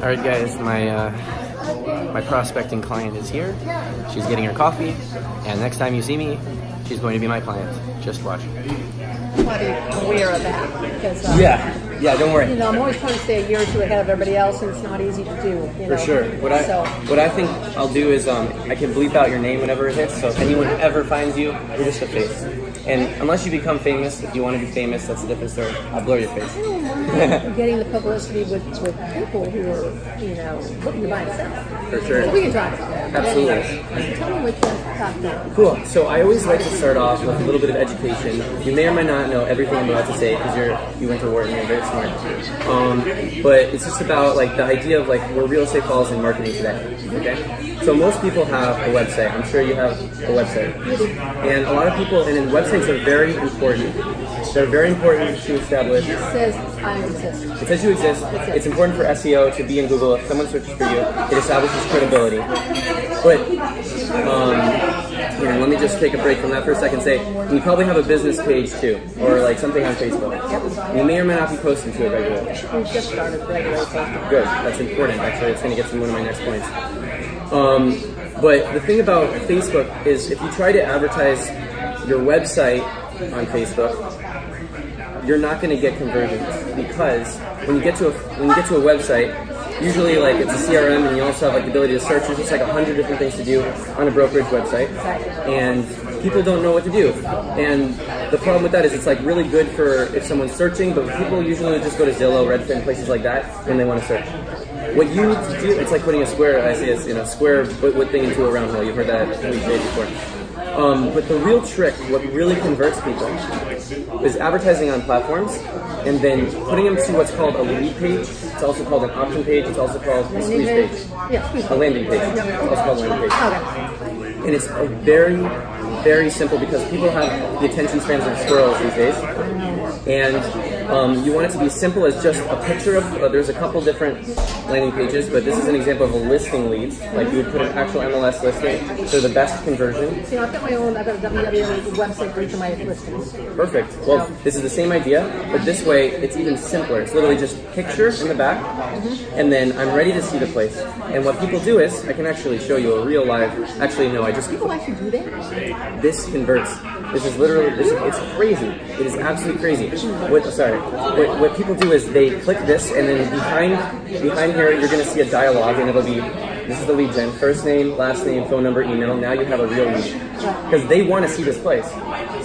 All right, guys, my prospecting client is here. She's getting her coffee, and next time you see me, she's going to be my client. Just watch. I'm not even aware of that because Yeah, don't worry. I'm always trying to stay a year or two ahead of everybody else, and it's not easy to do. For sure. What I think I'll do is I can bleep out your name whenever it hits. So if anyone ever finds you, you're just a face. And unless you become famous, if you want to be famous, that's a different story. I'll blur your face. Getting the publicity with people who are, looking to buy and sell. For sure. So we can talk about that. Absolutely. Anyway, tell me what you talked about. Cool. So I always like to start off with a little bit of education. You may or may not know everything I'm about to say because you went to Wharton and you're very smart. But it's just about the idea of where real estate falls in marketing today. Okay. So most people have a website. I'm sure you have a website. And a lot of people, and websites are very important. They're very important to establish. It says I exist. It says you exist. It's important for SEO to be in Google. If someone searches for you, it establishes credibility. But let me just take a break from that for a second. You probably have a business page too, or something on Facebook. Yep. You may or may not be posting to it regularly. We just started regularly posting. Good. That's important. Actually, it's going to get to one of my next points. But the thing about Facebook is, if you try to advertise your website on Facebook, you're not going to get conversions, because when you get to a website, usually it's a CRM, and you also have the ability to search. There's just 100 different things to do on a brokerage website, and people don't know what to do. And the problem with that is it's really good for if someone's searching, but people usually just go to Zillow, Redfin, places like that when they want to search. What you need to do, it's like putting a square, I see it's square wood thing into a round hole. You've heard that cliche before. But the real trick, what really converts people, is advertising on platforms and then putting them to what's called a lead page. It's also called an option page. It's also called a squeeze page. A landing page. It's also called a landing page. And it's a very, very simple, because people have the attention spans of squirrels these days. And you want it to be simple as just a picture of, there's a couple different landing pages, but this is an example of a listing leads. You would put an actual MLS listing. They're the best conversion. See, I've got my own, I've got a www website for each of my listings. Perfect. Well, this is the same idea, but this way it's even simpler. It's literally just picture in the back, and then I'm ready to see the place. And what people do is, I can actually show you a real live, People actually do that? This converts. This is literally, it's crazy. It is absolutely crazy. What people do is they click this, and then behind here you're going to see a dialogue, and it'll be, this is the lead gen, first name, last name, phone number, email. Now you have a real lead, because they want to see this place.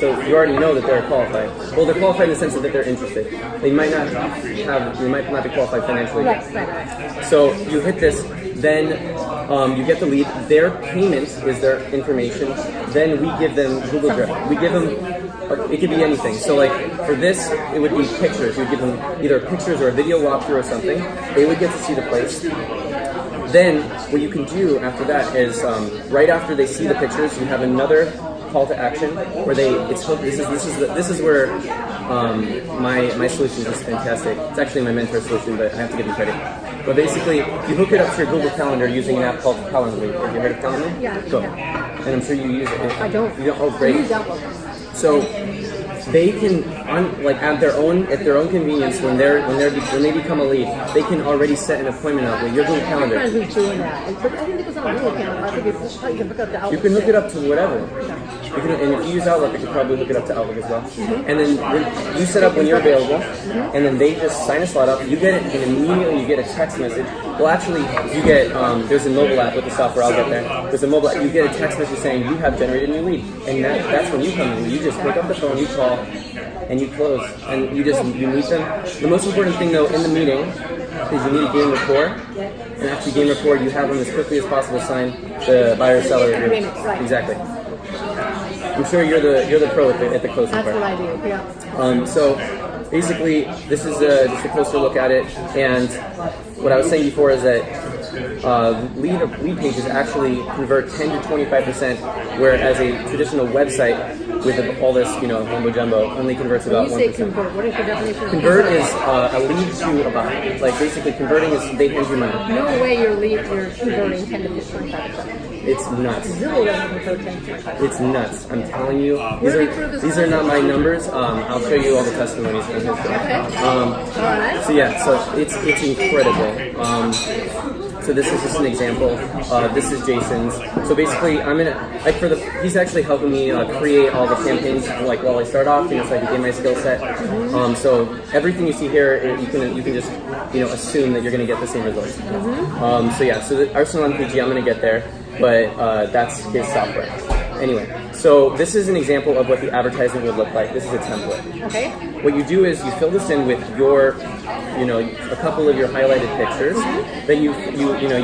So you already know that they're qualified. Well, they're qualified in the sense that they're interested. They might not be qualified financially. Right. So you hit this, then you get the lead. Their payment is their information. Then we give them Google Drive. We give them, it could be anything. So for this, it would be pictures. You would give them either pictures or a video walkthrough or something. They would get to see the place. Then what you can do after that is, right after they see the pictures, you have another call to action where this is where my solution is fantastic. It's actually my mentor solution, but I have to give him credit. But basically, you hook it up to your Google Calendar using an app called Calendly. Have you heard of Calendly? Yeah. Cool. And I'm sure you use it. I don't. You don't? Oh, great. I use Outlook. So they can, at their own convenience, when they become a lead, they can already set an appointment up with your Google Calendar. I'm friends who's doing that. But I think it goes on a Google Calendar. I think you can hook up to Outlook. You can hook it up to whatever. And if you use Outlook, you could probably hook it up to Outlook as well. And then you set up when you're available, and then they just sign a slot up. You get it, and immediately you get a text message. Well, actually, you get there's a mobile app with the software. I'll get there. There's a mobile app. You get a text message saying you have generated a new lead, and that's when you come in. You just pick up the phone, you call, and you close, and you meet them. The most important thing though in the meeting is you need to gain rapport, and after you gain rapport, you have them as quickly as possible sign the buyer-seller agreement. Exactly. I'm sure you're the pro at the closing part. That's what I do. Yeah. So basically, this is just a closer look at it, and what I was saying before is that lead pages actually convert 10 to 25%, whereas a traditional website with all this, mumbo jumbo, only converts about When you 1%. say convert, what is the definition of Convert is a lead to a buy. Like basically converting is they hand you money. No way you're converting 10 to 25%. It's nuts. Zillow doesn't convert 10 to 25%. It's nuts. I'm telling you. These are not my numbers. I'll show you all the testimonies from his book. Okay. All right. So yeah, so it's incredible. So this is just an example. This is Jason's. So basically, I'm he's actually helping me create all the campaigns like while I start off, so I can gain my skill set. So everything you see here, you can just assume that you're going to get the same results. So yeah, so the Arsenal MPG, I'm going to get there, but that's his software. Anyway, so this is an example of what the advertising would look like. This is a template. Okay. What you do is you fill this in with your, a couple of your highlighted pictures. Then you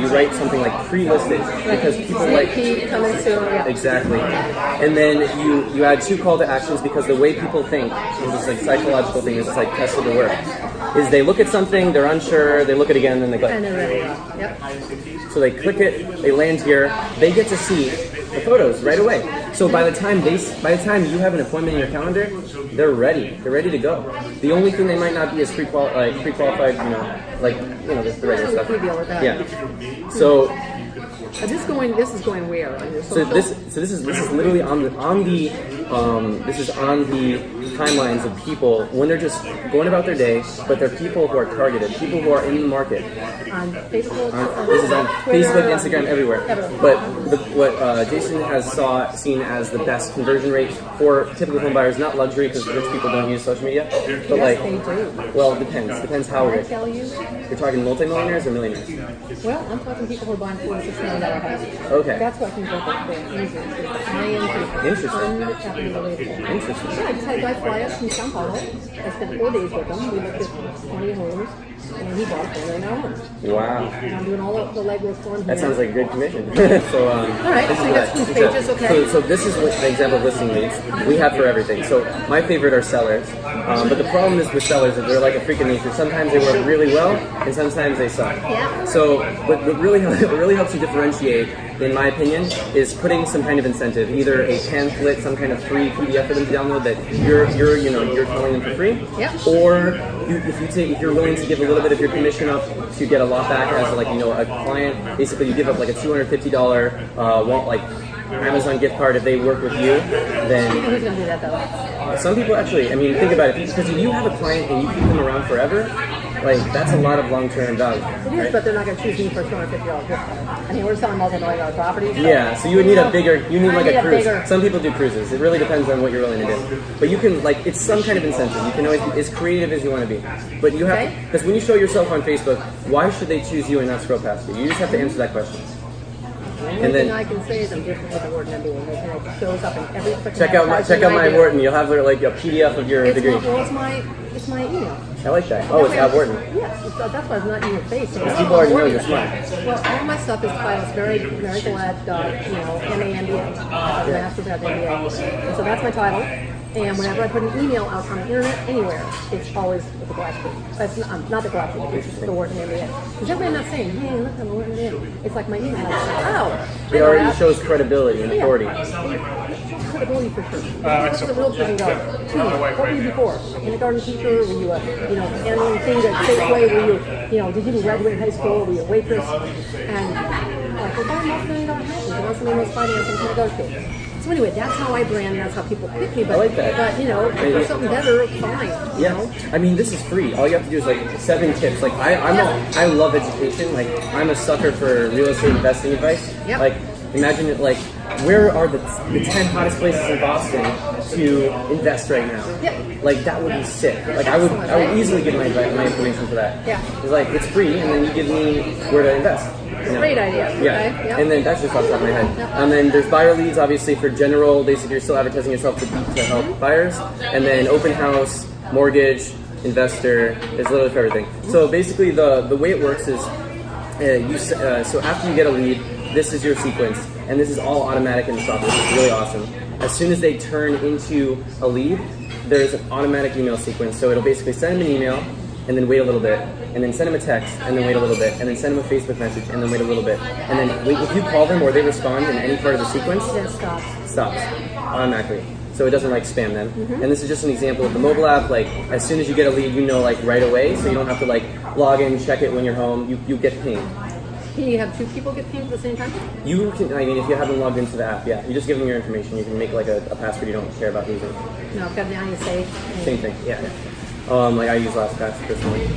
write something like pre-listed because people like coming soon. Yeah. Exactly. And then you add 2 call to actions because the way people think, this like psychological thing, is like tested to work. Is they look at something, they're unsure, they look at it again, and then they click. And they're ready. Yep. So they click it, they land here, they get to see the photos right away. So by the time you have an appointment in your calendar, they're ready. They're ready to go. The only thing they might not be is pre-qualified, the regular stuff. Yeah. So this is going where? So this is literally on the timelines of people when they're just going about their day, but they're people who are targeted, people who are in the market. On Facebook. This is on Twitter, Facebook, Instagram, everywhere. Everywhere. But what Jason has seen as the best conversion rate for typical home buyers, not luxury because rich people don't use social media, but Yes, they do. well, it depends how Can I rich. tell you? You're talking multimillionaires or millionaires? Well, I'm talking people who are buying $46 million houses. Okay. That's what I think they're easy. High-end people. Interesting. Unbelievable. Interesting. Yeah, I just had a guy fly us from Sao Paulo. I spent 4 days with him. We looked at 20 homes, and he bought $4 million homes. Wow. And I'm doing all of the legwork for him. That sounds like a good commission. So, all right, so you got 2 pages, okay. So this is what the example of listing leads we have for everything. So my favorite are sellers, but the problem is with sellers is they're like a freak of nature. Sometimes they work really well, and sometimes they suck. Yeah. So what really helps you differentiate, in my opinion, is putting some kind of incentive, either a pamphlet, some kind of free PDF for them to download that you're telling them for free, Yep. or if you're willing to give a little bit of your commission up to get a lot back as a client. Basically, you give up like a $250 Amazon gift card if they work with you. Then Who's going to do that, though? some people actually. I mean, think about it. Because if you have a client and you keep them around forever, that's a lot of long-term value. It is, right? but they're not going to choose me for a $250 gift card. I mean, we're selling multi-million-dollar properties. So, Yeah, so you would need a bigger, like a cruise. Bigger. Some people do cruises. It really depends on what you're willing to do. But you can, it's some kind of incentive. You can always be as creative as you want to be. But you have, because when you show yourself on Facebook, why should they choose you and not scroll past you? You just have to answer that question. The only thing I can say is I'm different with the word MBA, and it shows up in every freaking check out my Wharton. You'll have a PDF of your degree. It's my email. I like that. Oh, it's at Wharton. Yes, that's why it's not in your face. People already know you're smart. Well, all my stuff is titled very glad, MANDA, Master's at MBA. And so that's my title. And whenever I put an email out on the internet, anywhere, it's always with the glass book. It's not the glass book, it's the Wharton MBA. Because that way I'm not saying, hey, look, I'm Wharton MBA. It's like my email. It already shows credibility and authority. Credibility for sure. The real person goes, what were you before? Kindergarten teacher? Were you handling things at Safeway? Were you, did you graduate high school? Were you a waitress? And we're buying multi-million-dollar houses. And that's the name of financing to negotiate. So anyway, that's how I brand, that's how people pick me. But, I like that. But if there's something better, fine. Yeah. I mean, this is free. All you have to do is 7 tips. I love education. I'm a sucker for real estate investing advice. Yep. Imagine it where are the 10 hottest places in Boston to invest right now? Yep. That would be sick. I would easily give my information for that. Yeah. It's free, and then you give me where to invest. Great idea. Yeah, Okay. Yep. And then that's just off the top of my head. Yep. And then there's buyer leads, obviously for general. Basically, you're still advertising yourself to help buyers. And then open house, mortgage, investor. There's literally for everything. So basically, the way it works is, so after you get a lead, this is your sequence, and this is all automatic in the software. It's really awesome. As soon as they turn into a lead, there's an automatic email sequence. So it'll basically send them an email, and then wait a little bit, and then send them a text, and then wait a little bit, and then send them a Facebook message, and then wait a little bit, and then wait. If you call them or they respond in any part of the sequence, Then it stops. automatically. so it doesn't like spam them. And this is just an example of the mobile app. Like as soon as you get a lead, you know like right away, so you don't have to like log in, check it when you're home. You get pinged. Can you have two people get pinged at the same time? You can. I mean, if you haven't logged into the app, yeah, you just give them your information. You can make like a password you don't care about using. No, because now you say. Same thing. Yeah. Like I use LastPass personally.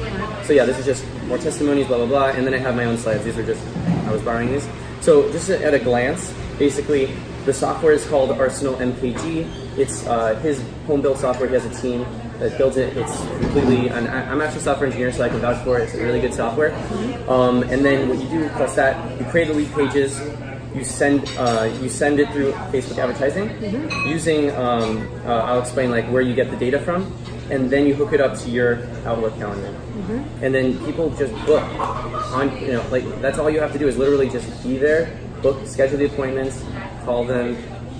So yeah, this is just more testimonies, blah blah blah, and then I have my own slides. These are just I was borrowing these. So just at a glance, basically, the software is called Arsenal MKG. It's his home-built software. He has a team that builds it. It's completely. I'm actually a software engineer, so I can vouch for it. It's a really good software. And then what you do plus that, you create the lead pages. You send it through Facebook advertising using. I'll explain like where you get the data from, and then you hook it up to your Outlook calendar. And then people just book on. Like that's all you have to do is literally just be there, book, schedule the appointments, call them,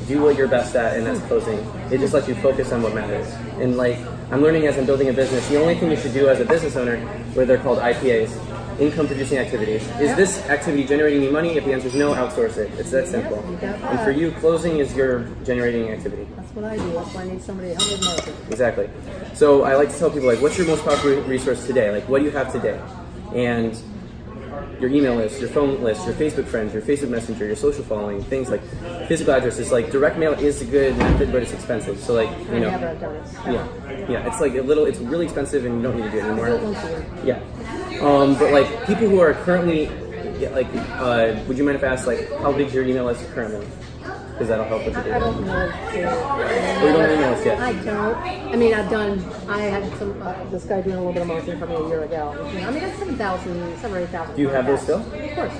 do what you're best at, and that's closing. It just lets you focus on what matters. And like I'm learning as I'm building a business, the only thing you should do as a business owner, where they're called IPAs, income producing activities, is this activity generating me money? If the answer is no, outsource it. It's that simple. And for you, closing is your generating activity. That's what I do. That's why I need somebody to help me market. Exactly. So I like to tell people like, what's your most popular resource today? Like, what do you have today? And your email list, your phone list, your Facebook friends, your Facebook Messenger, your social following, things like physical addresses. Like direct mail is a good method, but it's expensive. So like, I never have done it. Yeah. It's like it's really expensive, and you don't need to do it anymore. Yeah. But like people who are currently, would you mind if I ask like how big is your email list currently? Because that'll help with the data. I don't know. You don't email us yet? I don't. I mean, I had some, this guy doing a little bit of marketing for me a year ago. I mean, that's 7,000 or 8,000. Do you have those still? Of course.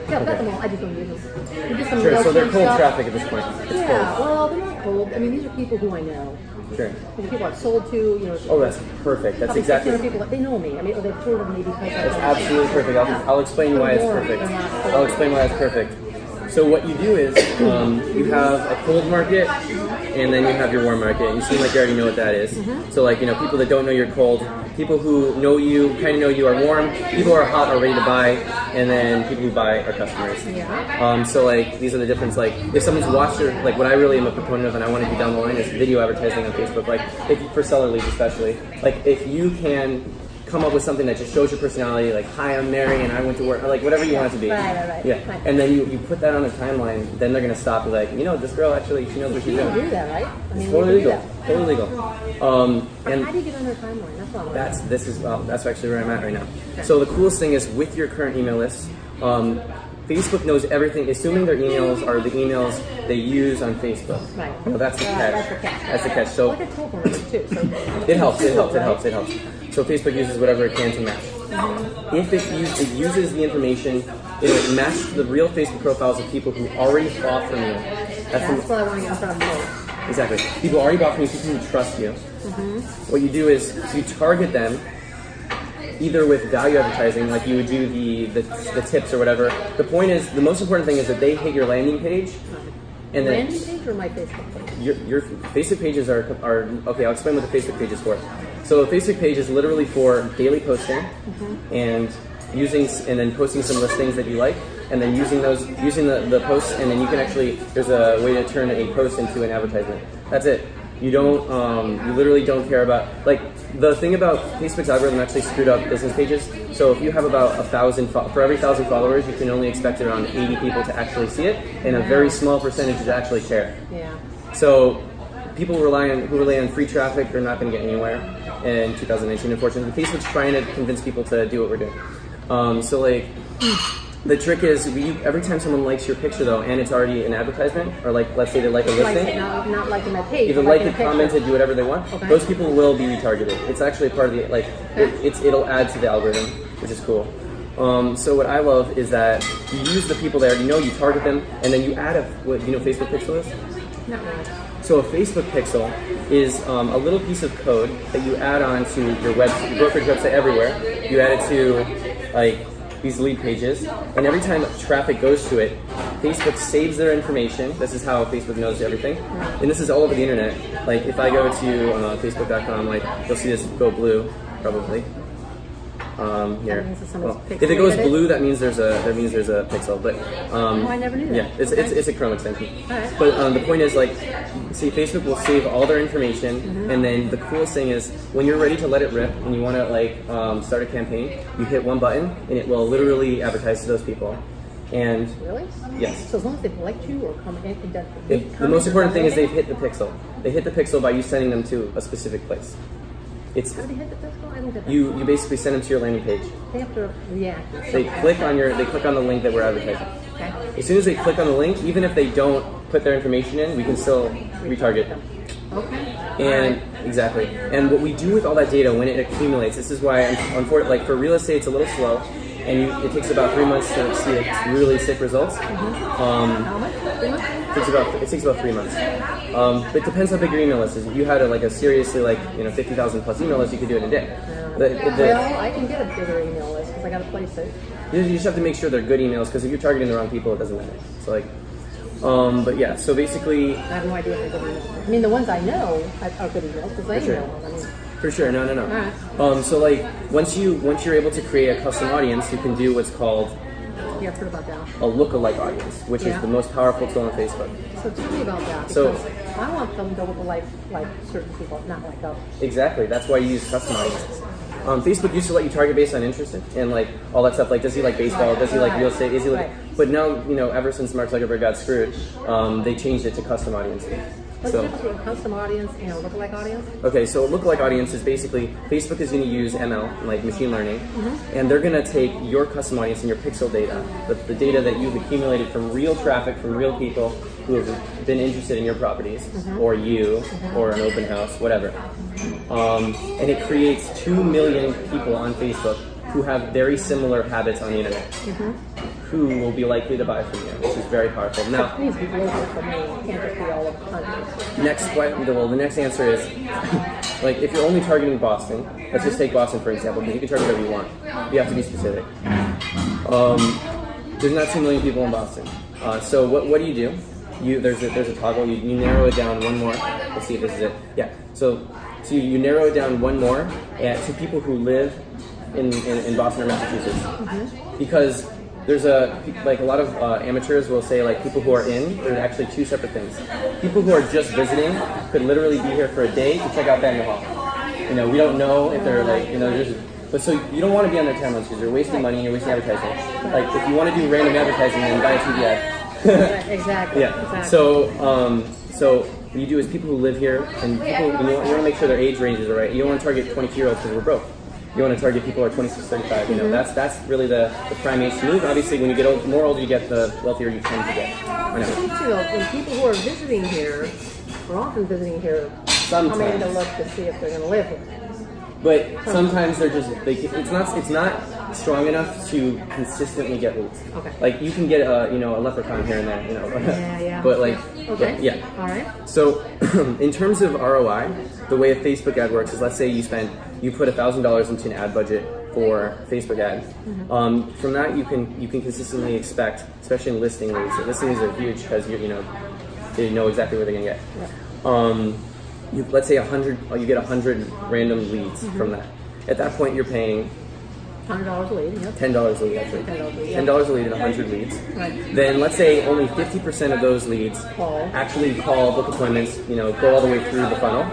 Yeah, I've got them all. I just don't use them. Sure, so they're cold traffic at this point. Yeah, well, they're not cold. I mean, these are people who I know. Sure. These are people I've sold to, Oh, that's perfect. That's exactly. People, they know me. I mean, or they've heard of me because. That's absolutely perfect. I'll explain why it's perfect. I'll explain why it's perfect. So what you do is you have a cold market, and then you have your warm market. You seem like you already know what that is. So like people that don't know you're cold, people who know you, kind of know you are warm, people who are hot are ready to buy, and then people who buy are customers. Yeah. So like these are the difference. Like if someone's watched your, like what I really am a proponent of, and I want to do down the line is video advertising on Facebook. Like for seller leads especially. Like if you can come up with something that just shows your personality, like, hi, I'm Mary and I went to work, or like whatever you want it to be. Right. Yeah. Right. And then you put that on the timeline, then they're going to stop and be like, this girl actually, she knows what she's doing. You do that, right? I mean, it's totally legal. Totally legal. And how do you get on their timeline? That's what I'm that's actually where I'm at right now. Okay. So the coolest thing is with your current email list, Facebook knows everything, assuming their emails are the emails they use on Facebook. Right. Well, that's the catch. That's the catch. So like a telephone number too. So it helps. So Facebook uses whatever it can to match. If it uses the information, it'll match the real Facebook profiles of people who already bought from you. That's what I want to get in front of most. Exactly. People already bought from you, people who trust you. What you do is you target them either with value advertising, like you would do the tips or whatever. The point is, the most important thing is that they hit your landing page. And then landing page or my Facebook page? Your Facebook pages are okay. I'll explain what the Facebook page is for. So a Facebook page is literally for daily posting and then posting some listings that you like, and then using the posts, and then you can actually, there's a way to turn a post into an advertisement. That's it. You don't you literally don't care about, like, the thing about Facebook's algorithm actually screwed up business pages. So if you have about 1,000, for every 1,000 followers, you can only expect around 80 people to actually see it, and a very small percentage to actually share. Yeah. So people who rely on free traffic are not going to get anywhere in 2019, unfortunately. Facebook's trying to convince people to do what we're doing. So like, the trick is, every time someone likes your picture though, and it's already an advertisement, or like, let's say they like a listing, not liking my page, either like it, comment it, do whatever they want. Okay. Those people will be retargeted. It's actually part of the, like, it'll add to the algorithm, which is cool. So what I love is that you use the people there, you target them, and then you add what Facebook Pixel is? Not really. So a Facebook Pixel is a little piece of code that you add on to your brokerage website everywhere. You add it to like these lead pages, and every time traffic goes to it, Facebook saves their information. This is how Facebook knows everything, and this is all over the internet. Like if I go to facebook.com, like you'll see this go blue probably. Here. That means that somebody's Well, if it goes pixelated it? blue, that means there's a pixel. But Oh, I never knew that. yeah, it's a Chrome extension. Alright. But the point is, like, see, Facebook will save all their information, and then the coolest thing is when you're ready to let it rip and you want to like start a campaign, you hit one button and it will literally advertise to those people. And Really? yes. So as long as they've liked you or come in, it does. The most important thing is they've hit the pixel. They hit the pixel by you sending them to a specific place. It's How do they hit the physical? I don't get that. you basically send them to your landing page. They have to react. They click on the link that we're advertising. Okay. As soon as they click on the link, even if they don't put their information in, we can still retarget them. Okay. And exactly. And what we do with all that data when it accumulates, this is why, unfortunately, like for real estate, it's a little slow, and it takes about 3 months to see really sick results. How much? 3 months? It takes about 3 months. But it depends how big your email list is. If you had a seriously 50,000 plus email list, you could do it in a day. Well, I can get a bigger email list because I got to place it. You just have to make sure they're good emails, because if you're targeting the wrong people, it doesn't matter. So like, but yeah. So basically, I have no idea if they're good emails. I mean, the ones I know are good emails because I sure. email them. I mean, for sure, no. Alright. So like, once you're able to create a custom audience, you can do what's called yeah, I've heard about that. a lookalike audience, which is Yeah. the most powerful tool on Facebook. So tell me about that So- because I want them to look like certain people, not like us. Exactly. That's why you use custom audiences. Facebook used to let you target based on interest and like all that stuff. Like, does he like baseball? Does he like real estate? Is he like? Right. But now, ever since Mark Zuckerberg got screwed, they changed it to custom audiences. What's So, the difference between a custom audience and a lookalike audience? okay, so a lookalike audience is basically Facebook is going to use ML, like machine learning, and they're going to take your custom audience and your pixel data, the data that you've accumulated from real traffic, from real people who have been interested in your properties, or you, or an open house, whatever. And it creates 2 million people on Facebook who have very similar habits on the internet, who will be likely to buy from you, which is very powerful. Now, It needs to be local for me. It can't just be all over the country. the next answer is, like, if you're only targeting Boston, let's just take Boston for example, because you can target whatever you want. You have to be specific. There's not 2 million people in Boston. So what do? There's a toggle. You narrow it down one more. Let's see if this is it. Yeah. So you narrow it down one more to people who live in Boston or Massachusetts, because there's a lot of amateurs will say like people who are in. There's actually two separate things. People who are just visiting could literally be here for a day to check out Faneuil Hall. We don't know if they're but so you don't want to be on their timelines because you're wasting money and you're wasting advertising. Like if you want to do random advertising, then buy a TV ad. Exactly. Yeah. Exactly. So what you do is people who live here, and people you want to make sure their age ranges are right. You don't want to target 22-year-olds because we're broke. You want to target people who are 26, 35. That's really the prime age to move. Obviously, when you get more older you get, the wealthier you tend to get. I know. When people who are visiting here are often visiting here, Sometimes. coming to look to see if they're going to live here. But sometimes they're just it's not strong enough to consistently get leads. Okay. Like you can get a leprechaun here and there, Yeah. But like Okay. yeah. All right. So in terms of ROI, the way a Facebook ad works is, let's say you put $1,000 into an ad budget for Facebook ad. From that you can consistently expect, especially in listing leads. So listing leads are huge because they know exactly where they're gonna get. Yeah. Let's say 100, you get 100 random leads from that. At that point, you're paying $100 a lead. Yep. $10 a lead, actually. $10 a lead, yeah. $10 a lead and 100 leads. Right. Then let's say only 50% of those leads actually book appointments, go all the way through the funnel.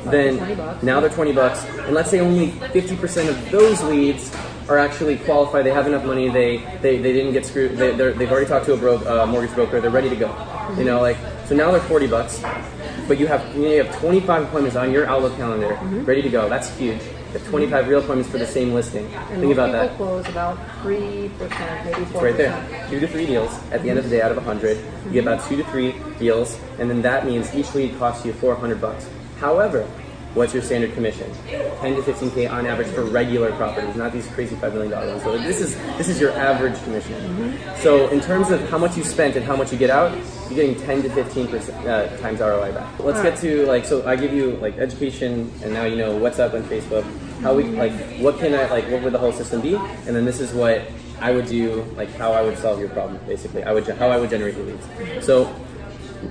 Then $20. now they're $20, and let's say only 50% of those leads are actually qualified. They have enough money. They didn't get screwed. They've already talked to a mortgage broker. They're ready to go. So now they're $40. But you have 25 appointments on your Outlook calendar, ready to go. That's huge. You have 25 real appointments for the same listing. And Think about that. people close about 3%, maybe 4%. It's right there. 2 to 3 deals at the end of the day out of 100. You get about 2 to 3 deals, and then that means each lead costs you $400. However, what's your standard commission? 10 to 15K on average for regular properties, not these crazy $5 million ones. So this is your average commission. So in terms of how much you spent and how much you get out, you're getting 10 to 15% times ROI back. Let's get to so I give you education, and now you know what's up on Facebook. How we what would the whole system be? And then this is what I would do, how I would solve your problem. Basically, how I would generate the leads. So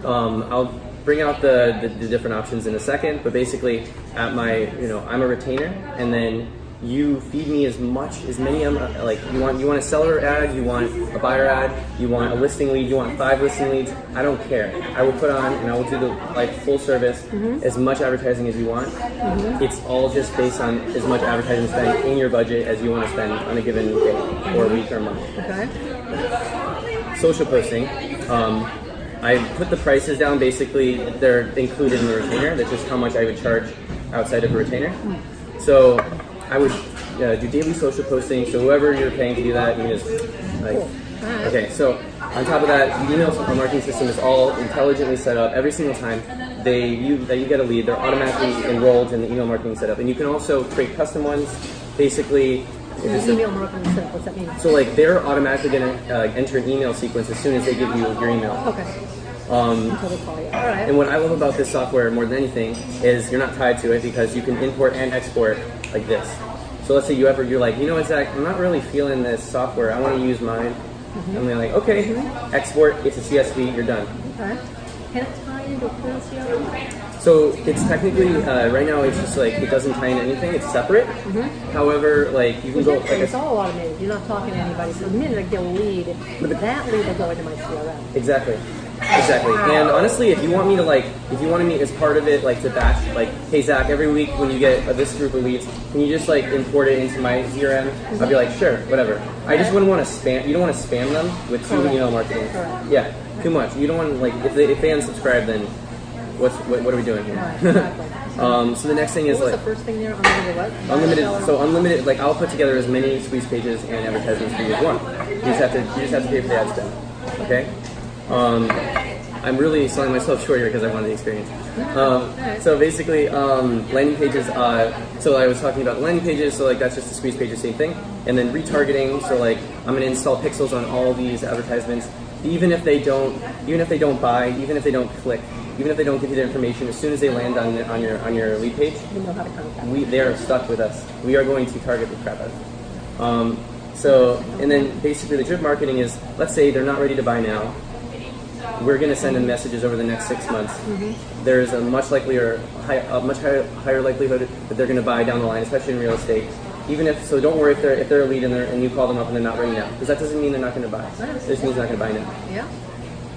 I'll bring out the different options in a second, but basically at my I'm a retainer, and then you feed me as many like you want a seller ad, you want a buyer ad, you want a listing lead, you want 5 listing leads. I don't care. I will put on and I will do the like full service, as much advertising as you want. It's all just based on as much advertising spend in your budget as you want to spend on a given day or week or month. Okay. Social posting. I put the prices down. Basically, they're included in the retainer. That's just how much I would charge outside of a retainer. So I would do daily social posting. So whoever you're paying to do that, you just like. Cool. Okay. So on top of that, the email marketing system is all intelligently set up every single time that you get a lead. They're automatically enrolled in the email marketing setup, and you can also create custom ones. Basically. Email marketing setup, what's that mean? So like they're automatically going to enter an email sequence as soon as they give you your email. Okay. Until they call you. All right. And what I love about this software more than anything is you're not tied to it because you can import and export like this. So let's say you're like, you know what, Zach, I'm not really feeling this software. I want to use mine. And they're like, okay, export. It's a CSV. You're done. Okay. Can it tie into a full CRM? So it's technically right now it's just like it doesn't tie into anything. It's separate. However, like you can go. Like it's all automated. You're not talking to anybody. So the minute I get a lead, that lead will go into my CRM. Exactly. And honestly, if you want me as part of it, like to batch, like, hey Zach, every week when you get this group of leads, can you just like import it into my CRM? I'd be like, sure, whatever. I just wouldn't want to spam. You don't want to spam them with too email marketing. Correct. Yeah, too much. You don't want like if they unsubscribe, then what are we doing here? Right, exactly. So the next thing is what was like the first thing there? Unlimited what? unlimited. So unlimited. Like I'll put together as many squeeze pages and advertisements for you as one. You just have to pay for the ad spend. Okay. I'm really selling myself short here because I wanted the experience. So basically, landing pages. So I was talking about landing pages. So like that's just the squeeze pages, same thing. And then retargeting. So like I'm going to install pixels on all these advertisements. Even if they don't buy, even if they don't click, even if they don't give you their information, as soon as they land on your lead page, you know how to contact. They are stuck with us. We are going to target the crap out of them. So and then basically the drip marketing is, let's say they're not ready to buy now. We're going to send them messages over the next 6 months. There's a much higher likelihood that they're going to buy down the line, especially in real estate. So don't worry if they're a lead and you call them up and they're not ready now, because that doesn't mean they're not going to buy. It just means they're not going to buy now. Yeah.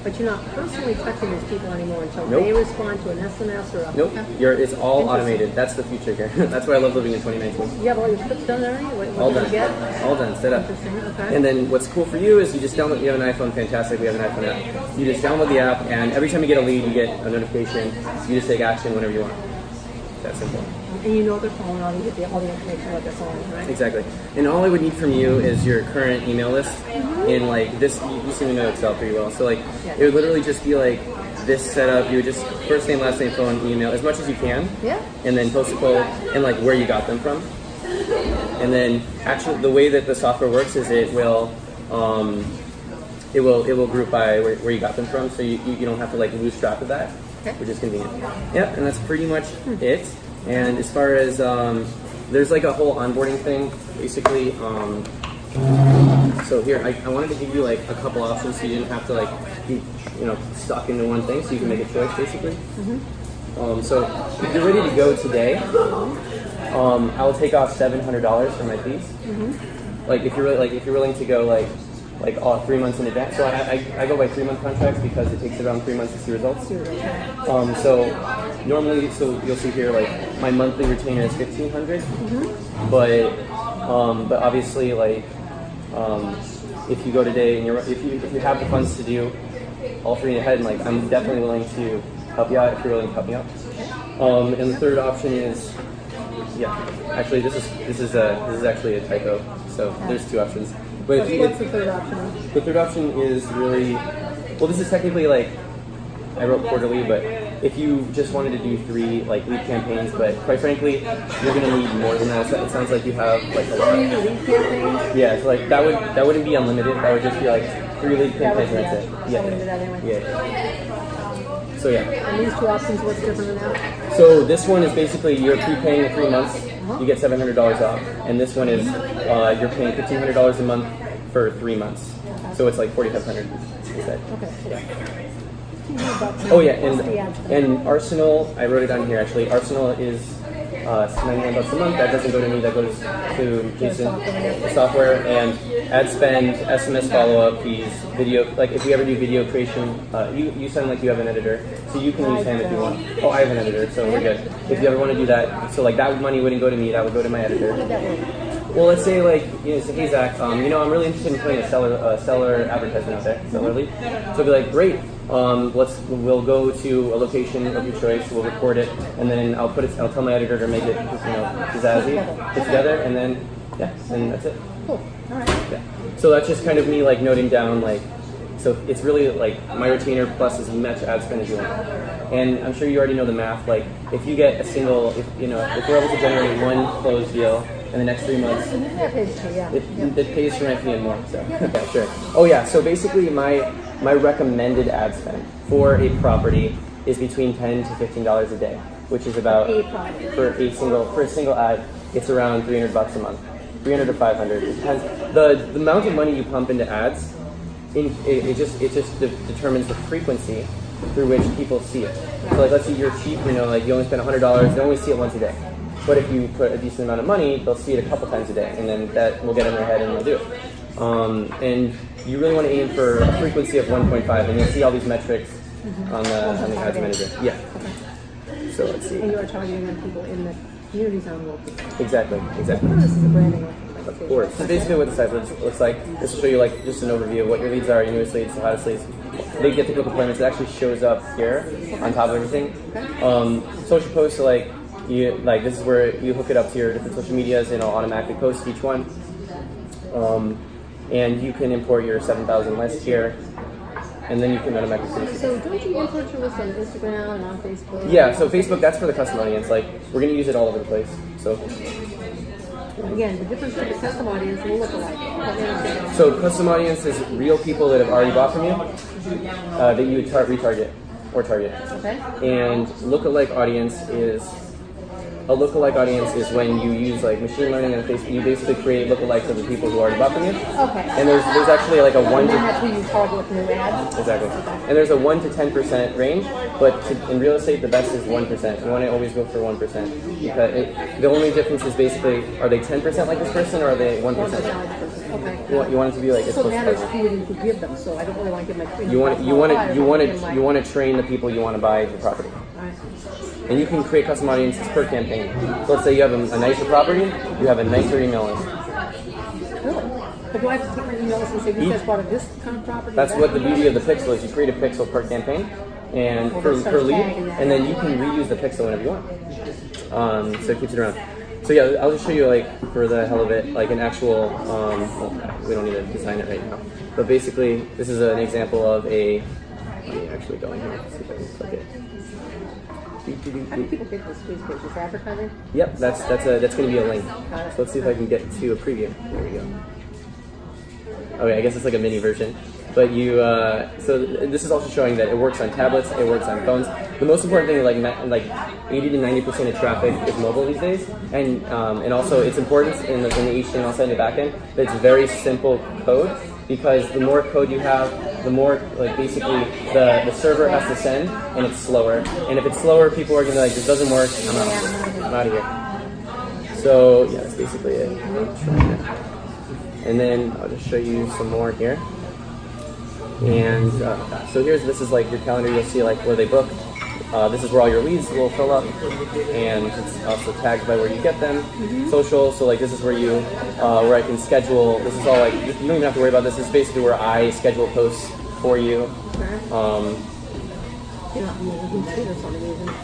But you're not personally touching these people anymore until Nope. they respond to an SMS or a... Nope. It's all automated. That's the future here. That's why I love living in 2019. You have all your scripts done already? What All did done. you get? All done. Set up. Interesting. Okay. And then what's cool for you is you just download. You have an iPhone. Fantastic. We have an iPhone app. You just download the app, and every time you get a lead, you get a notification. You just take action whenever you want. That simple. And you know they're calling on, you get all the information about their calling, right? Exactly. And all I would need from you is your current email list. In like this, you seem to know Excel pretty well. So like, it would literally just be like this setup. You would just first name, last name, phone, email, as much as you can. Yeah. And then post a quote and like where you got them from. And then actually, the way that the software works is it will group by where you got them from, so you don't have to like lose track of that, which is convenient. Yeah, and that's pretty much it. And as far as there's like a whole onboarding thing, basically. So here, I wanted to give you like a couple options, so you didn't have to like be stuck into one thing, so you can make a choice basically. So if you're ready to go today, I'll take off $700 for my fees. Like if you're willing to go like all 3 months in advance. So I go by 3-month contracts because it takes around 3 months to see results. So normally, so you'll see here like my monthly retainer is $1,500, but obviously like if you go today and if you have the funds to do all 3 ahead, like I'm definitely willing to help you out if you're willing to help me out. And the third option is, actually this is actually a typo. So there's 2 options. But what's the third option? The third option is really, well, this is technically like, I wrote quarterly, but if you just wanted to do 3 like lead campaigns, but quite frankly, you're gonna need more than that. So it sounds like you have like a lot. 3 lead campaigns? Yeah, so like that wouldn't be unlimited. That would just be like 3 lead campaigns and that's it. Yeah. So yeah. And these 2 options, what's different than that? So this one is basically you're prepaying the 3 months, you get $700 off, and this one is you're paying $1,500 a month for 3 months. So it's like $4,500 instead. Okay. Yeah. Oh yeah, and Arsenal, I wrote it down here actually. Arsenal is $99 a month. That doesn't go to me. That goes to Jason, the software, and ad spend, SMS follow-up fees, video. Like if we ever do video creation, you sound like you have an editor, so you can use him if you want. Oh, I have an editor, so we're good. If you ever want to do that, so like that money wouldn't go to me. That would go to my editor. Well, let's say like, say, hey Zach, I'm really interested in putting a seller advertisement out there, seller lead. So I'll be like, great, we'll go to a location of your choice, we'll record it, and then I'll tell my editor to make it, jazzy, put together, and then and that's it. Cool. All right. Yeah. So that's just kind of me like noting down like. So it's really like my retainer plus as much ad spend as you want. And I'm sure you already know the math. Like if you get a single, if we're able to generate one closed deal in the next 3 months, it pays for my fee and more. So okay, sure. Oh yeah. So basically, my recommended ad spend for a property is between $10 to $15 a day, which is about for a single ad. It's around $300 a month, $300 to $500. It depends. The amount of money you pump into ads. It just determines the frequency through which people see it. So like let's say you're cheap, you only spend $100, they only see it once a day. But if you put a decent amount of money, they'll see it a couple times a day, and then that will get in their head and they'll do it. And you really want to aim for a frequency of 1.5, and you'll see all these metrics on the ads manager. Yeah. Okay. So let's see. And you are targeting on people in the community zone local. Exactly. This is a branding. Of course. So basically what the site looks like, this will show you like just an overview of what your leads are, your newest leads, the hottest leads. They get to click appointments. It actually shows up here on top of everything. Social posts, so like this is where you hook it up to your different social medias and it'll automatically post each one. And you can import your 7,000 list here. And then you can automatically post it. So don't you import your list on Instagram and on Facebook? Yeah, so Facebook, that's for the custom audience. Like we're going to use it all over the place. So. Again, the difference with the custom audience and lookalike. So custom audience is real people that have already bought from you that you would retarget or target. Okay. And lookalike audience is when you use like machine learning and Facebook. You basically create lookalikes of the people who already bought from you. Okay. And there's actually like a 1 to that's who you target with new ads. Exactly. And there's a 1 to 10% range, but in real estate the best is 1%. You want to always go for 1% because the only difference is basically are they 10% like this person or are they 1%? Okay. You want it to be like it's so it matters who you give them. So I don't really want to give my you want to train the people you want to buy the property. Right. And you can create custom audiences per campaign. So let's say you have a nicer property, you have a nicer email list. Really? But do I have to take my email list and say this is part of this kind of property? That's what the beauty of the pixel is. You create a pixel per campaign and per lead, and then you can reuse the pixel whenever you want. So it keeps it around. So yeah, I'll just show you like for the hell of it, like an actual. We don't need to design it right now, but basically this is an example of a. Let me actually go in here. See if I can click it. How do people get this page? Is advertising? Yep, that's going to be a link. So let's see if I can get to a preview. There we go. Okay, I guess it's like a mini version. But so this is also showing that it works on tablets, it works on phones. The most important thing is like 80 to 90% of traffic is mobile these days, and also it's important in the HTML side and the backend that it's very simple code, because the more code you have, the more like basically the server has to send, and it's slower. And if it's slower, people are gonna be like, this doesn't work, I'm out of here. So yeah, that's basically it. And then I'll just show you some more here. And so this is like your calendar. You'll see like where they book. This is where all your leads will fill up, and it's also tagged by where you get them. Social, so like this is where where I can schedule. This is all like you don't even have to worry about this. This is basically where I schedule posts for you.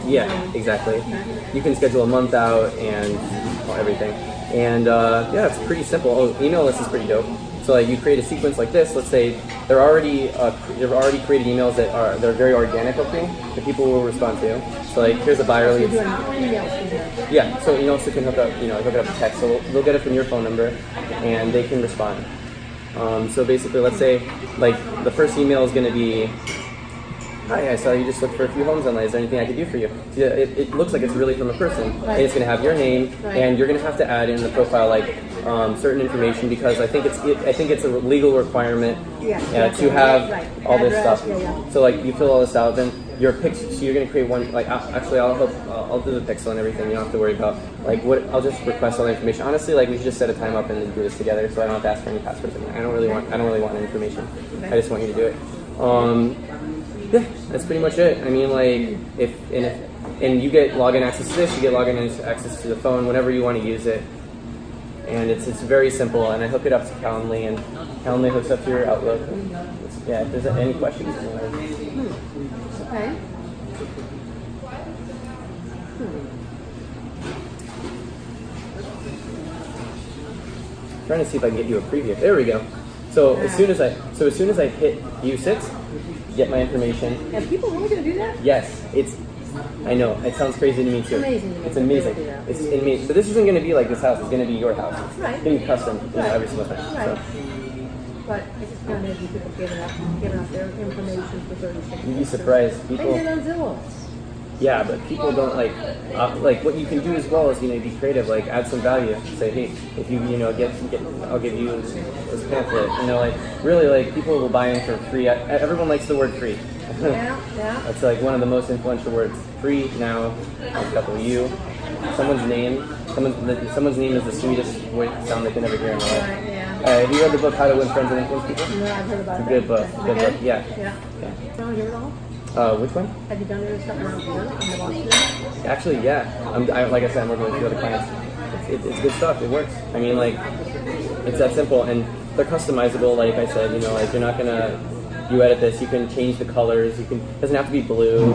Yeah, exactly. You can schedule a month out and everything. And yeah, it's pretty simple. Oh, email list is pretty dope. So like you create a sequence like this. Let's say they've already created emails that are very organic looking that people will respond to. So like here's a buyer lead. Yeah, so you also can hook up hook it up to text. So they'll get it from your phone number, and they can respond. So basically, let's say like the first email is going to be, hi, I saw you just looked for a few homes online. Is there anything I could do for you? So it looks like it's really from a person, and it's going to have your name, and you're going to have to add in the profile like certain information, because I think it's a legal requirement to have all this stuff. So like you fill all this out, then your pixel. So you're gonna create one. Like actually, I'll help. I'll do the pixel and everything. You don't have to worry about like what. I'll just request all the information. Honestly, like we should just set a time up and then do this together, so I don't have to ask for any passwords. I don't really want any information. I just want you to do it. Yeah, that's pretty much it. I mean, like if and you get login access to this, you get login access to the phone whenever you want to use it. And it's very simple, and I hook it up to Calendly, and Calendly hooks up to your Outlook. Yeah, if there's any questions. Okay. Trying to see if I can get you a preview. There we go. So as soon as I hit use it, get my information. And people really gonna do that? Yes, I know it sounds crazy to me too. It's amazing. It's amazing. But this isn't going to be like this house. It's going to be your house. Right. It's going to be custom, every single time. Right. So. But I just found that you people giving up their information for 30 seconds. You'd be surprised. People. They did on Zillow. Yeah, but people don't like what you can do as well is be creative. Like add some value. Say, hey, if you get I'll give you this pamphlet. Like really like people will buy in for free. Everyone likes the word free. Yeah. That's like one of the most influential words. Free now. A couple of you. Someone's name is the sweetest sound they can ever hear in their life. Right, yeah. Have you read the book How to Win Friends and Influence People? No, I've heard about it. It's a good book. Good book. Yeah. Around here at all? Which one? Have you done any stuff around here in the Boston? Actually, yeah. Like I said, I'm working with a few other clients. It's good stuff. It works. I mean, like, it's that simple, and they're customizable. Like I said, like you're not gonna. You edit this. You can change the colors. It doesn't have to be blue.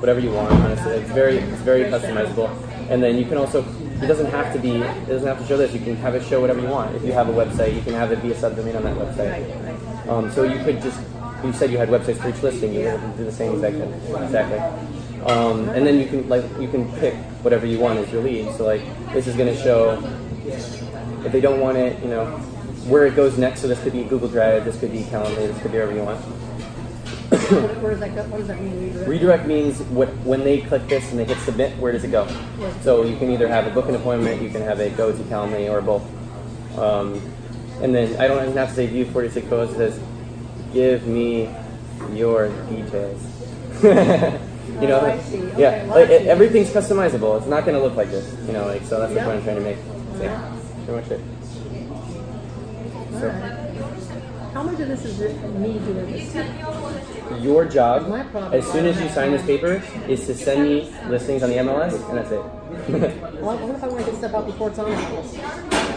Whatever you want. Honestly, it's very customizable. And then you can also. It doesn't have to show this. You can have it show whatever you want. If you have a website, you can have it be a subdomain on that website. Right. So you could just. You said you had websites for each listing. You would do the same exactly. And then you can pick whatever you want as your lead. So like this is going to show. If they don't want it, where it goes next. So this could be Google Drive. This could be Calendly. This could be wherever you want. Where does that go? What does that mean? Redirect means when they click this and they hit submit, where does it go? So you can either have a book an appointment, you can have it go to Calendly, or both. And then I don't even have to say view 46 photos. It says, give me your details. I see. Okay, Yeah, everything's customizable. It's not going to look like this, so that's the point I'm trying to make. So, Yeah. pretty much it. All right. How much of this is me doing this? Your job, My problem. as soon as you sign this paper, is to send me listings on the MLS, and that's it. Well, what if I want to get stuff out before it's on the house?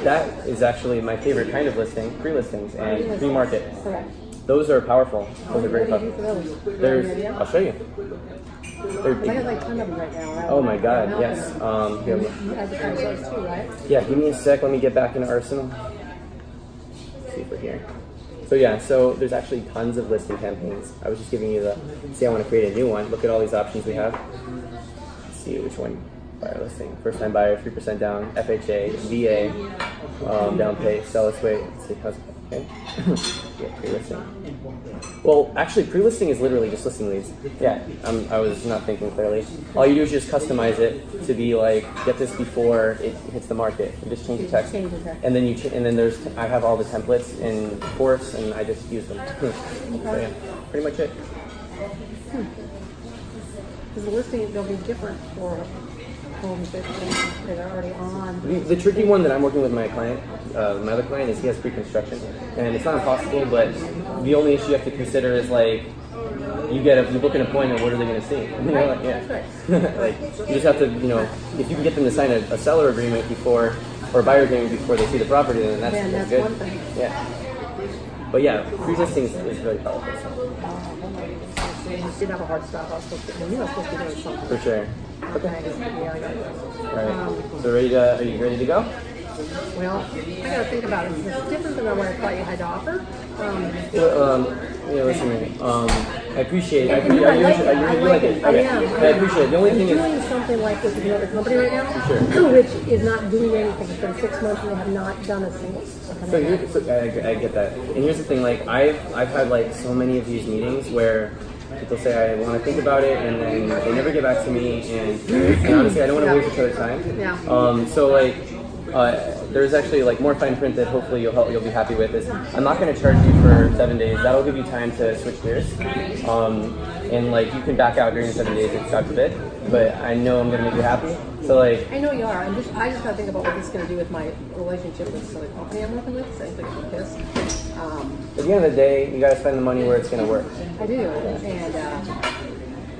That is actually my favorite kind of listing, pre-listings and pre-market. Correct. Those are powerful. Those are very What do you do powerful. for those? I'll show you. Because I got like 10 of them right now. Oh my God, yes. You advertise those too, right? Yeah, give me a sec. Let me get back into Arsenal. Let's see if we're here. So there's actually tons of listing campaigns. I was just giving you I want to create a new one. Look at all these options we have. Let's see which one. Buyer listing. First time buyer, 3% down, FHA, VA, down pay, sell this way. Let's see how's okay. Yeah, pre-listing. Well, actually, pre-listing is literally just listing leads. Yeah, I was not thinking clearly. All you do is just customize it to be like, get this before it hits the market. You just change the text. And then I have all the templates in course, and I just use them. So yeah, pretty much it. Because the listing, they'll be different for homes that are already on. The tricky one that I'm working with my client, my other client, is he has pre-construction, and it's not impossible, but the only issue you have to consider is like you book an appointment, what are they going to see? Like, yeah, like you just have to, if you can get them to sign a seller agreement before or a buyer agreement before they see the property, then that's good. One thing. Yeah, but yeah, pre-listing is really powerful. You did have a hard stop. I was supposed to be doing something. For sure. Okay. Yeah, I got it. All right. So are you ready to go? Well, I got to think about it. It's different than what I thought you had to offer. Listen, I appreciate it. I like it. I am. I appreciate it. The only thing is, I'm doing something like this with another company right now, Sure. which is not doing anything. It's been 6 months and they have not done a single. I get that. And here's the thing, like I've had like so many of these meetings where people say I want to think about it, and then they never get back to me, and honestly I don't want to waste each other's time. Yeah. So like there's actually like more fine print that hopefully you'll be happy with. Is I'm not going to charge you for 7 days. That'll give you time to switch gears. and like you can back out during the 7 days if God forbid, but I know I'm gonna make you happy. So like, I know you are. I just gotta think about what this is gonna do with my relationship with the company I'm working with. Same thing with this. At the end of the day, you gotta spend the money where it's gonna work. I do,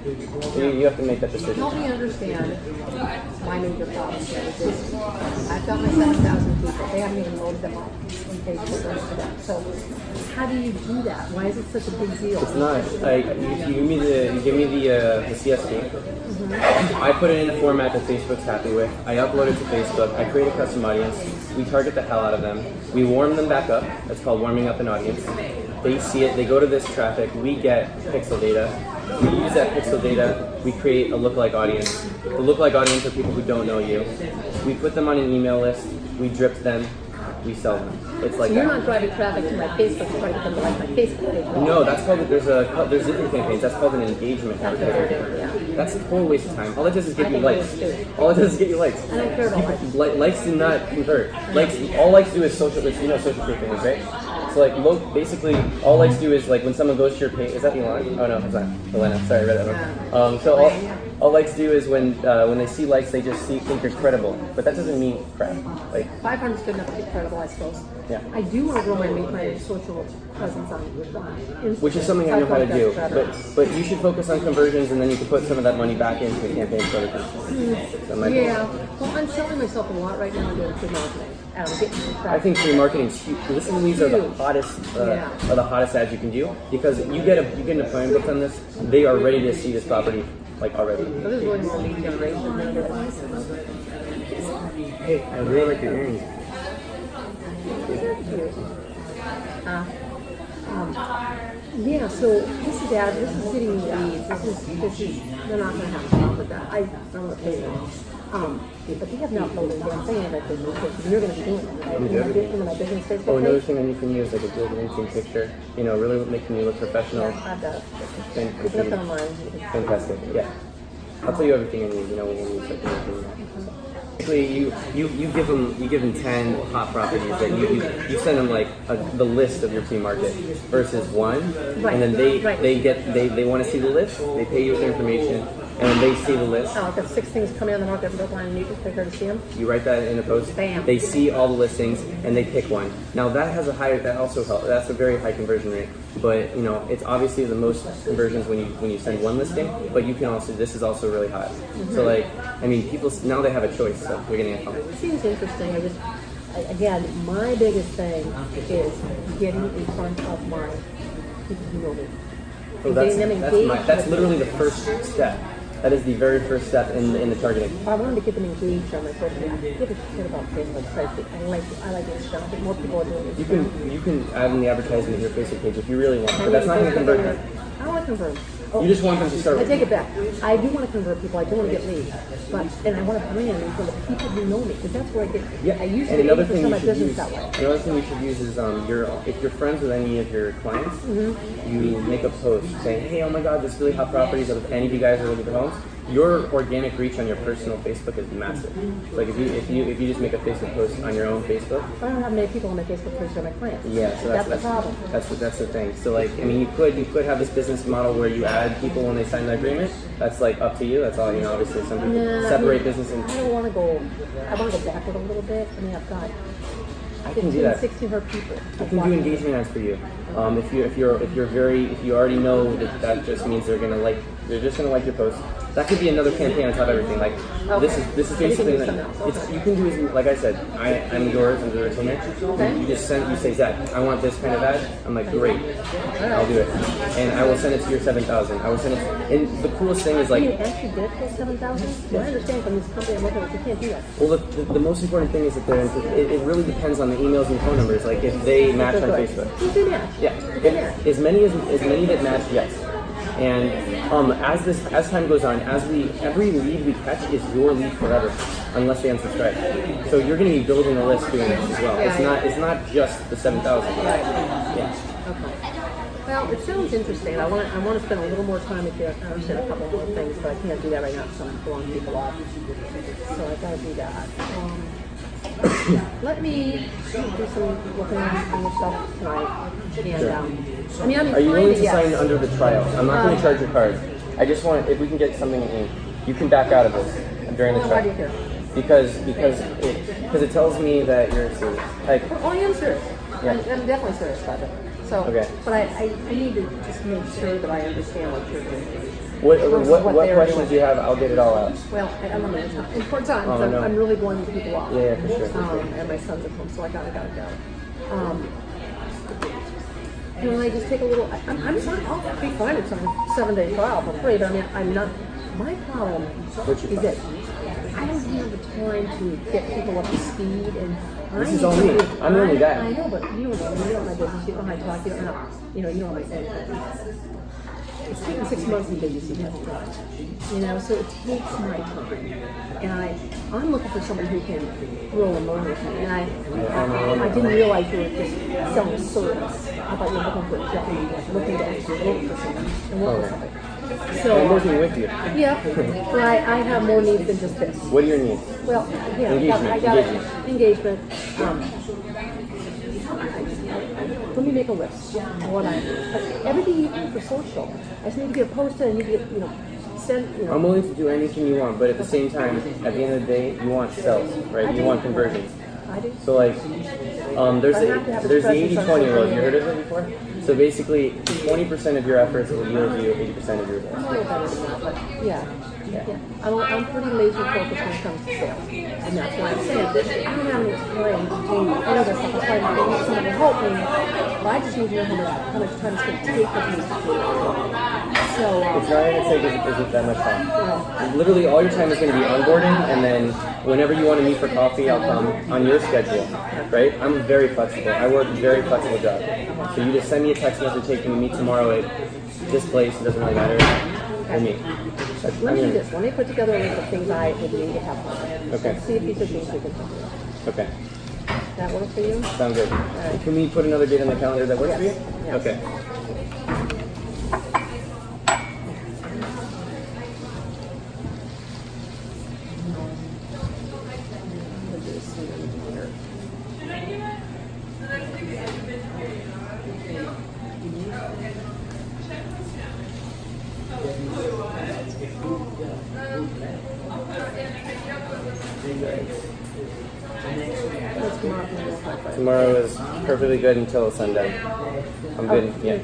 and you have to make that decision. help me understand my major problem here, which is I've got my 7,000 people. They haven't even loaded them up in Facebook or Instagram. So how do you do that? Why is it such a big deal? It's not like you give me the CSV. I put it in a format that Facebook's happy with. I upload it to Facebook. I create a custom audience. We target the hell out of them. We warm them back up. That's called warming up an audience. They see it. They go to this traffic. We get pixel data. We use that pixel data. We create a lookalike audience. The lookalike audience are people who don't know you. We put them on an email list. We drip them. We sell them. It's like So you're that. not driving traffic to my Facebook, you're trying to come to like my Facebook page. No, that's called there's different campaigns. That's called an engagement advertising. That's a total waste of time. All it does is get you likes. All it does is get you likes. I don't care about likes. Likes do not convert. All likes do is social. You know social proofing is, right? So like basically all likes do is like when someone goes to your page. Is that Elon? Oh no, it's not Elena. Sorry, I read that wrong. So all likes do is when they see likes, they just think you're credible. But that doesn't mean crap. Like 500 is good enough to be credible, I suppose. Yeah. I do want to grow my social presence on Instagram. which is something I know how to do. But you should focus on conversions, and then you can put some of that money back into the campaign for other things. That might be- Yeah. Well, I'm selling myself a lot right now doing free marketing. And I'm getting some I traffic. think free marketing is huge. Listen, these are the hottest, are the hottest ads you can do because you get an appointment booked on this. They are ready to see this property like already. So this is really more lead generation than it is. Hey, I really like your earrings. Yeah, so this is sitting leads. This is, they're not going to have a problem with that. I don't want to pay them. But they have not told them damn thing about this because you're going to be doing it, right? You're going to do it in my business Facebook Oh, another page. thing I need from you is like a good LinkedIn picture. You know, really making you look professional. I've got it. Fan- It's up on mine. Fantastic. Yeah. I'll tell you everything I need. You know, when you start connecting. Basically, you give them 10 hot properties that you send them like the list of your pre-market versus one, Right. and then Right. they want to see the list. They pay you with their information, and when they see the list, I've got 6 things coming on the market. Don't want to click her to see them. you write that in a post. Bam. They see all the listings and they pick one. Now that has a higher. That also helps. That's a very high conversion rate. But you know, it's obviously the most conversions when you send one listing. But you can also. This is also really hot. So like, I mean, people now they have a choice. So they're getting it. It seems interesting. Again, my biggest thing is getting in front of my people who know me. So Getting them engaged. that's literally the first step. That is the very first step in the targeting. I wanted to get them engaged on my social media. Give a shit about Facebook. I like this stuff. But more people are doing this. You can add in the advertisement in your Facebook page if you really want, but that's not going to convert them. I don't want to convert them. Oh, You just want them to start. I take it back. I do want to convert people. I do want to get leads, and I want to brand for the people who know me because that's where I get. Yeah, I used to and get another 80% thing of you my should business use. that way. Another thing you should use is if you're friends with any of your clients, you make a post saying, "Hey, oh my God, this really hot properties. If any of you guys are looking for homes." Your organic reach on your personal Facebook is massive. Like if you just make a Facebook post on your own Facebook. I don't have many people on my Facebook page who are my clients. Yeah, so that's the problem. That's the thing. So like, I mean, you could have this business model where you add people when they sign the agreement. That's like up to you. That's all. You know, obviously some people separate business and. I don't want to go. I want to go backward a little bit. I mean, I've got I can do that. 1,600 people. I can do engagement ads for you. If you already know that just means they're just gonna like your post. That could be another campaign on top of everything. Like this is basically you can do is like I said. I'm yours. I'm the retainer. Okay. You say Zach, I want this kind of ad. I'm like great, I'll do it, and I will send it to your 7,000. I will send it. And the coolest thing is Can you like. actually get it for 7,000? I understand from this company I'm working with, you can't do that. Well, the most important thing is that it really depends on the emails and phone numbers. Like if they match on Facebook. You do match. Yeah, as many that match, yes. And as time goes on, every lead we catch is your lead forever, unless they unsubscribe. So you're going to be building a list doing this as well. It's not just the 7,000. Yeah. Okay. Well, it sounds interesting. I want to spend a little more time with you. I understand a couple more things, but I can't do that right now because I'm blowing people off. So I got to do that. let me do some looking on your stuff tonight. And Sure. I mean, I'm Are you willing inclined to sign under the trial? I'm not going to charge your card. I just want, if we can get something in ink, you can back out of this during the Why trial. do you care? Because it tells me that you're serious. Like, Oh, I am serious. Yeah. I'm definitely serious about it. So, Okay. but I need to just make sure that I understand what you're doing. what they're questions doing. do you have? I'll get it all out. Well, I don't know. In short time, Oh, so no. I'm really blowing these people off. Yeah, for sure. And my son's at home, so I gotta go. Can I just take a little? I'm sorry, I'll be fine with some 7-day trial for free, but I mean, I'm not. My problem What's your is that I don't have the time to get people up to speed, and This is all me. I'm the only guy. I know, but you know my business. You know how I talk. You don't know, you know my thing. It's taken 6 months to babysit that, so it takes my time. And I'm looking for somebody who can roll and learn with me. And I didn't realize you were just selling service. I thought you were looking for a job, looking to actually work for somebody and work with somebody. I'm working with you. Yeah, but I have more needs than just this. What are your needs? Well, yeah, Engagement, I got engagement. Let me make a list of what everything you do for social. I just need to get posted. I need to get, send. I'm willing to do anything you want, but at the same time, at the end of the day, you want sales, right? You want conversions. I do. So like, there's I have to have the presence on 80-20 rule. Have you social heard of it before? So basically, 20% of your efforts will yield you 80% of your I'm a results. little better than that, but yeah. I'm pretty laser focused when it comes to sales, and that's why I'm saying I don't have any time to do any of this stuff. That's why I need someone to help me. But I just need to know how much time it's going to take with me to do it. So It's not going to take isn't that much time. you know, Literally, all your time is going to be onboarding, and then whenever you want to meet for coffee, I'll come on your schedule, right? I'm very flexible. I work a very flexible job. So you just send me a text message, hey, can we meet tomorrow at this place? It doesn't really matter. We'll meet. let me do this. Let me put together a list of things I would need to have. Okay. See if these are things we can do. Okay. That work for you? Sounds good. right. Can we put another date on the calendar that works for you? Yes. Okay. Tomorrow is perfectly good until sundown. I'm good. Yeah,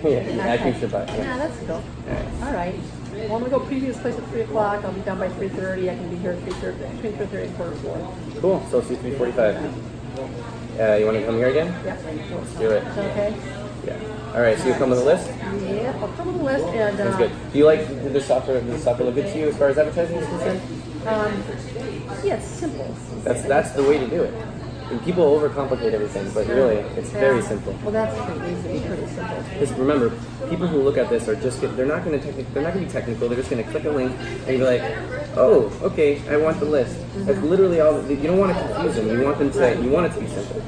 I can survive. Yeah, Yeah. that's cool. All right. Well, I'm gonna go preview this place at 3 o'clock. I'll be done by 3:30. I can be here at 3:30, between 3:30 and 4:04. Cool. So see 3:45. You want to come here again? Yeah. Let's do it. Is that okay? Yeah. All right. So you come with a list. Yeah, I'll come with a list and. That's good. Do you like the software? Does the software look good to you as far as advertising is concerned? Yeah, it's simple. That's the way to do it. And people overcomplicate everything, but really, it's very simple. Well, that's true. It needs to be pretty simple. Because remember, people who look at this are they're not going to be technical. They're just going to click a link and be like, oh, okay, I want the list. That's literally all. You don't want to confuse them. You want it to be simple.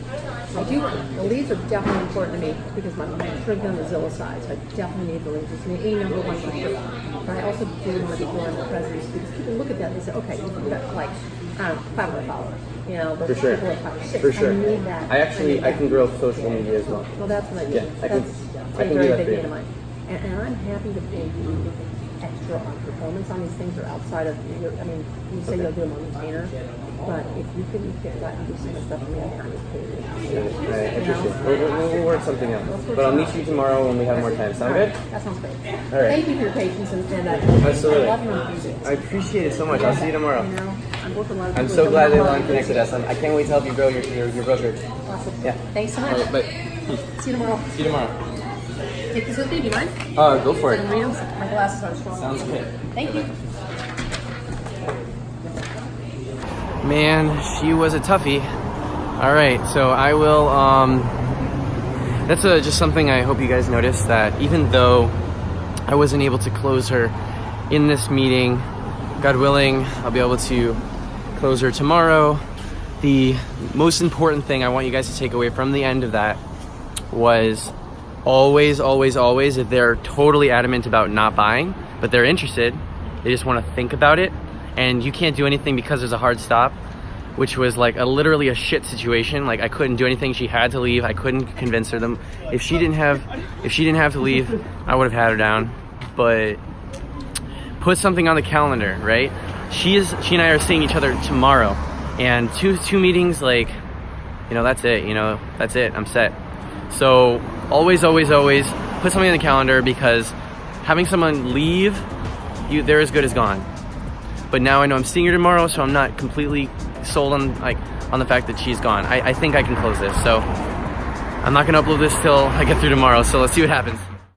I do. The leads are definitely important to me because my shrinking on the Zillow side, so I definitely need the leads. It's a number one for sure. But I also do want to be growing the presence because people look at that and they say, okay, you've got like 500 followers. But For sure. people are 5 or 6. For sure. I need that. I can grow social media as well. Well, that's what I do. Yeah, I can That's do a very that big for you. need of mine. And I'm happy to pay you extra on performance on these things or outside of your, you say you'll do them on retainer, but if you can get that and do some of the stuff for me, I'm happy to pay you. I appreciate it. We'll work something out. But I'll meet you tomorrow when we have more time. Sound good? That sounds great. All right. Thank you for your patience and Absolutely. I love your enthusiasm. I appreciate it so much. I'll see you tomorrow. I'm working a lot of I'm people so who glad don't that know Elon how to connected do us. I can't wait to help you grow your brokerage. it. Awesome. Yeah. Thanks so much. All right, bye. See you tomorrow. See you tomorrow. Take this with me. Do you mind? Go for I can it. read them. My glasses are strong. Sounds good. Thank you. Man, she was a toughie. All right, so I will. That's just something I hope you guys noticed, that even though I wasn't able to close her in this meeting, God willing, I'll be able to close her tomorrow. The most important thing I want you guys to take away from the end of that was always, if they're totally adamant about not buying, but they're interested, they just want to think about it, and you can't do anything because there's a hard stop, which was like literally a shit situation. Like I couldn't do anything. She had to leave. I couldn't convince her. If she didn't have to leave, I would have had her down. But put something on the calendar, right? She and I are seeing each other tomorrow, and two meetings, like, you know, that's it. You know, that's it. I'm set. So always put something on the calendar, because having someone leave, they're as good as gone. But now I know I'm seeing her tomorrow, so I'm not completely sold on the fact that she's gone. I think I can close this. So I'm not gonna upload this till I get through tomorrow. So let's see what happens.